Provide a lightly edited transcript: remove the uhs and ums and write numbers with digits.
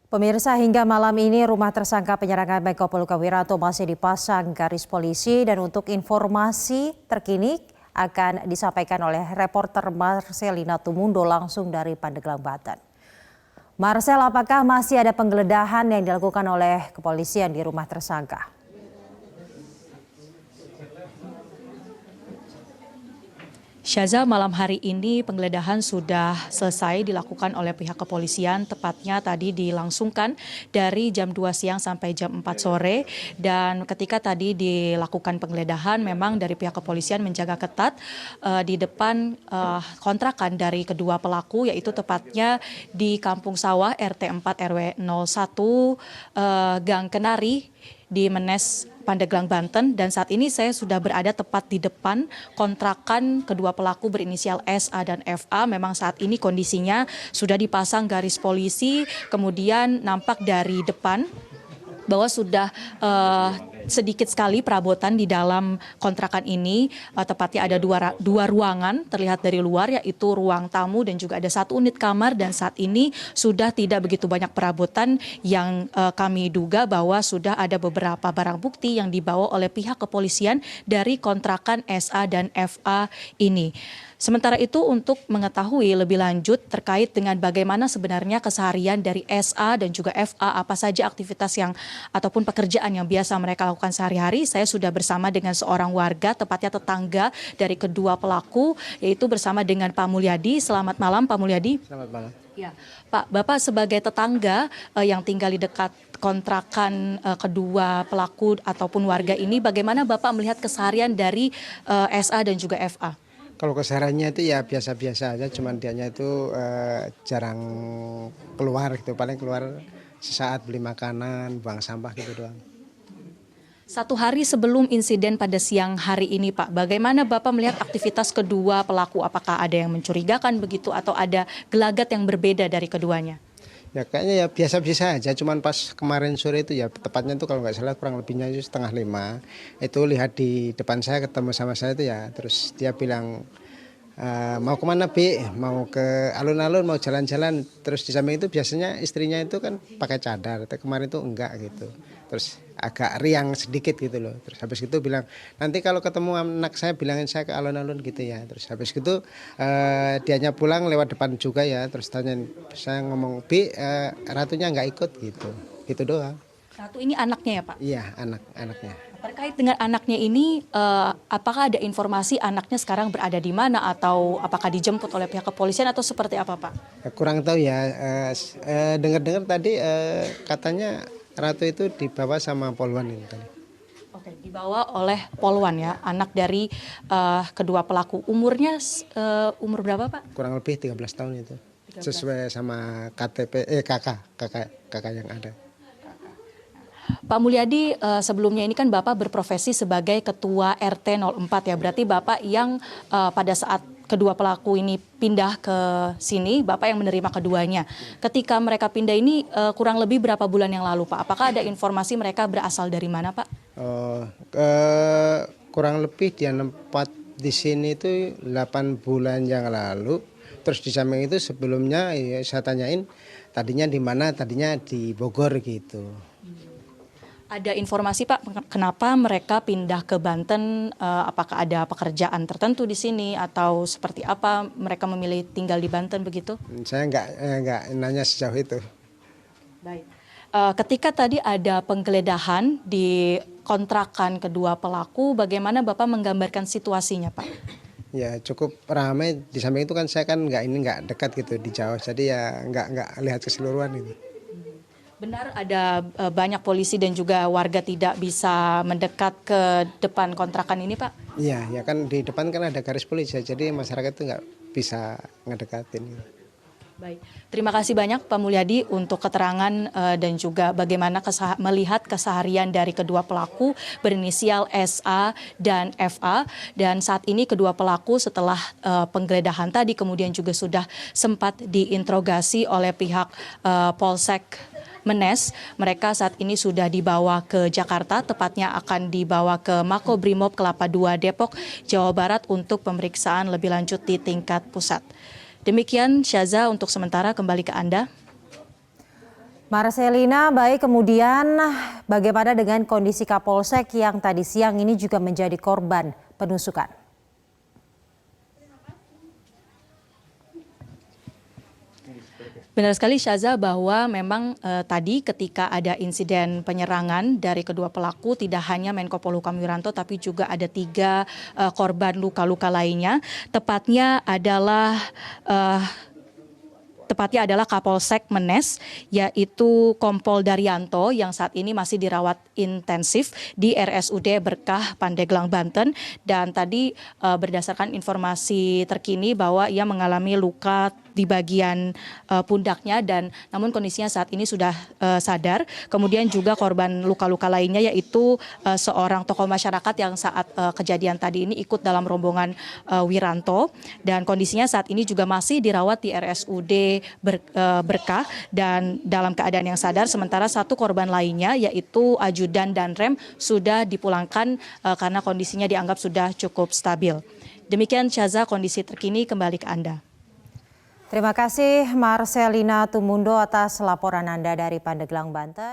Pemirsa, hingga malam ini rumah tersangka penyerangan Menko Polhukam Wiranto masih dipasang garis polisi, dan untuk informasi terkini akan disampaikan oleh reporter Marcelina Tumundo langsung dari Pandeglang, Banten. Marcel, apakah masih ada penggeledahan yang dilakukan oleh kepolisian di rumah tersangka? Syaza, malam hari ini penggeledahan sudah selesai dilakukan oleh pihak kepolisian, tepatnya tadi dilangsungkan dari jam 2 siang sampai jam 4 sore. Dan ketika tadi dilakukan penggeledahan, memang dari pihak kepolisian menjaga ketat di depan kontrakan dari kedua pelaku, yaitu tepatnya di Kampung Sawah RT 4 RW 01 Gang Kenari di Menes, Pandeglang, Banten. Dan saat ini saya sudah berada tepat di depan kontrakan kedua pelaku berinisial SA dan FA. Memang saat ini kondisinya sudah dipasang garis polisi, kemudian nampak dari depan bahwa sudah sedikit sekali perabotan di dalam kontrakan ini. Tepatnya ada dua ruangan terlihat dari luar, yaitu ruang tamu dan juga ada satu unit kamar. Dan saat ini sudah tidak begitu banyak perabotan yang kami duga bahwa sudah ada beberapa barang bukti yang dibawa oleh pihak kepolisian dari kontrakan SA dan FA ini. Sementara itu, untuk mengetahui lebih lanjut terkait dengan bagaimana sebenarnya keseharian dari SA dan juga FA, apa saja aktivitas yang ataupun pekerjaan yang biasa mereka lakukan sehari-hari, saya sudah bersama dengan seorang warga, tepatnya tetangga dari kedua pelaku, yaitu bersama dengan Pak Mulyadi. Selamat malam, Pak Mulyadi. Selamat malam. Ya, Pak, Bapak sebagai tetangga yang tinggal di dekat kontrakan kedua pelaku ataupun warga ini, bagaimana Bapak melihat keseharian dari SA dan juga FA? Kalau kesehariannya itu ya biasa-biasa aja, cuman dianya itu jarang keluar gitu, paling keluar sesaat beli makanan, buang sampah gitu doang. Satu hari sebelum insiden pada siang hari ini, Pak, bagaimana Bapak melihat aktivitas kedua pelaku? Apakah ada yang mencurigakan begitu atau ada gelagat yang berbeda dari keduanya? Ya kayaknya ya biasa-biasa aja, cuman pas kemarin sore itu ya tepatnya itu kalau nggak salah kurang lebihnya itu 4:30, itu lihat di depan saya ketemu sama saya itu ya, terus dia bilang mau kemana Bi, mau ke alun-alun, mau jalan-jalan. Terus di samping itu biasanya istrinya itu kan pakai cadar, tapi kemarin itu enggak gitu, terus agak riang sedikit gitu loh. Terus habis itu bilang nanti kalau ketemu anak saya bilangin saya ke alun-alun gitu ya. Terus habis itu dianya pulang lewat depan juga ya, terus tanya, saya ngomong Bi, Ratunya nggak ikut gitu doang. Ratu ini anaknya ya, Pak? Iya, anaknya. Terkait dengan anaknya ini, apakah ada informasi anaknya sekarang berada di mana atau apakah dijemput oleh pihak kepolisian atau seperti apa, Pak? Kurang tahu ya, dengar-dengar tadi katanya Ratu itu dibawa sama Polwan ini tadi. Oke, dibawa oleh Polwan ya, anak dari kedua pelaku. Umurnya umur berapa, Pak? Kurang lebih 13 tahun itu. 13. Sesuai sama KTP kakak yang ada. Pak Mulyadi, sebelumnya ini kan Bapak berprofesi sebagai Ketua RT 04 ya, berarti Bapak yang pada saat kedua pelaku ini pindah ke sini, Bapak yang menerima keduanya. Ketika mereka pindah ini kurang lebih berapa bulan yang lalu, Pak? Apakah ada informasi mereka berasal dari mana, Pak? Kurang lebih dia nempat di sini itu 8 bulan yang lalu. Terus di samping itu sebelumnya ya, saya tanyain tadinya di mana, tadinya di Bogor gitu. Ada informasi, Pak, kenapa mereka pindah ke Banten? Apakah ada pekerjaan tertentu di sini atau seperti apa mereka memilih tinggal di Banten begitu? Saya nggak nanya sejauh itu. Baik. Ketika tadi ada penggeledahan di kontrakan kedua pelaku, bagaimana Bapak menggambarkan situasinya, Pak? Ya cukup ramai, di samping itu kan saya kan nggak dekat gitu di Jawa, jadi ya nggak lihat keseluruhan itu. Benar ada banyak polisi dan juga warga tidak bisa mendekat ke depan kontrakan ini, Pak? Iya, ya kan di depan kan ada garis polisi, jadi masyarakat itu nggak bisa ngedekatin. Baik, terima kasih banyak Pak Mulyadi untuk keterangan dan juga bagaimana melihat keseharian dari kedua pelaku berinisial SA dan FA. Dan saat ini kedua pelaku setelah penggeledahan tadi kemudian juga sudah sempat diinterogasi oleh pihak Polsek Menes. Mereka saat ini sudah dibawa ke Jakarta, tepatnya akan dibawa ke Makobrimob Kelapa II Depok, Jawa Barat untuk pemeriksaan lebih lanjut di tingkat pusat. Demikian Syaza untuk sementara, kembali ke Anda. Marcelina, baik, kemudian bagaimana dengan kondisi Kapolsek yang tadi siang ini juga menjadi korban penusukan? Benar sekali Syaza bahwa memang tadi ketika ada insiden penyerangan dari kedua pelaku tidak hanya Menko Polhukam Wiranto tapi juga ada 3 korban luka-luka lainnya. Tepatnya adalah Kapolsek Menes, yaitu Kompol Daryanto yang saat ini masih dirawat intensif di RSUD Berkah Pandeglang, Banten. Dan tadi berdasarkan informasi terkini bahwa ia mengalami luka di bagian pundaknya dan namun kondisinya saat ini sudah sadar. Kemudian juga korban luka-luka lainnya yaitu seorang tokoh masyarakat yang saat kejadian tadi ini ikut dalam rombongan Wiranto dan kondisinya saat ini juga masih dirawat di RSUD Berkah dan dalam keadaan yang sadar. Sementara 1 korban lainnya yaitu ajudan dan rem sudah dipulangkan karena kondisinya dianggap sudah cukup stabil. Demikian Syaza kondisi terkini, kembali ke Anda. Terima kasih Marcelina Tumundo atas laporan Anda dari Pandeglang, Banten.